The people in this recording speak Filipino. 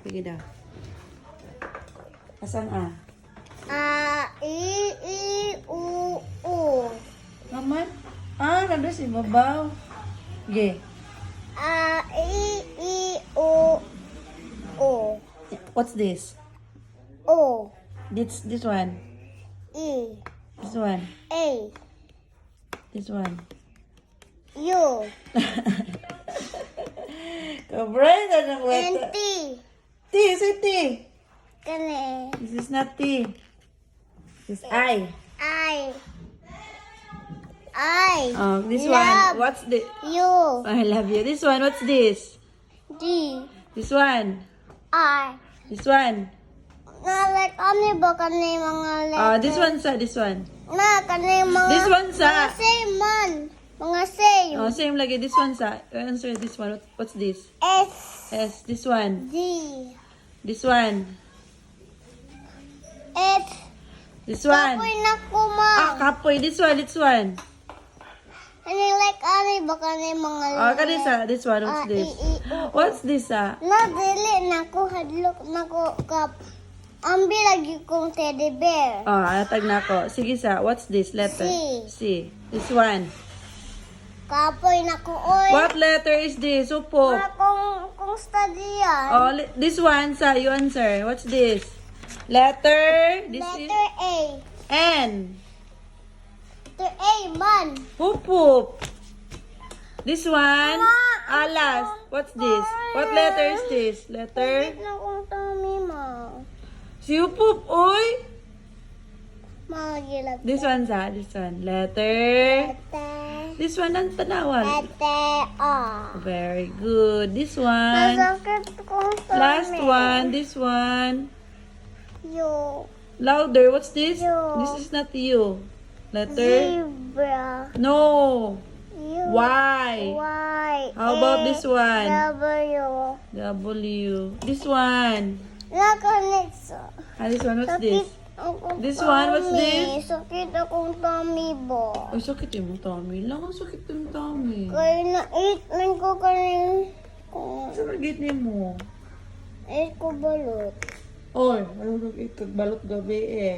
Sige daw. Asang A? U, U. Naman? Nandun si babaw. Sige. U, U. What's this? O, This one. E, This one. A, This one. U, Kabray na ng and wata. T. T, say T. Kani. This is not T. This is I. I. Oh, this Love one. What's this? You. I love you. This one. What's this? D. This one. I. This one. Na like ano ba kani mga letter? This one sa. This one. Na kani mga This one sa. mga same man. Mga same. Same lagi. This one sa. Answer this one. What's this? S. S. This one. D. This one. F. This one. Kapoy na kuma. Kapoy. This one. This one. Ano like ano ba kani mga letter? Kanisa. This one. What's this? What's this sa? Na dili na ko hadlok na ko kap. Ambi lagi kong teddy bear. Atag na ako. Sige sa. What's this letter? C. C. This one. Kapoy na ko oy. What letter is this? Upo. Na kung study yan. This one sa. You answer. What's this? Letter. This is Letter A. N. Letter A man. Hup. This one. Ma, Last. What's this? What letter is this? Letter. Bakit na kong tummy mo? Si Hupup. Oy. Magilag. This one sa. This one. Letter. Letter. This one ang tanawan. Letter A. Very good. This one. Masakit kong tummy. Last one. This one. U. Louder. What's this? You. This is not you. Letter. Zebra. No. U. Y. Y. How about this one? W. W. This one. Nakalit sa. This one. What's Sakit this? akong This one, what's tummy. this? Sakit akong tummy bo. Ay, sakit yung tummy. Lang ang sakit yung tummy. Kaya na-eat man ko kanin. Sa magit niya mo. Eat ko balot. Oy, ano nag-ikot balot gabi eh.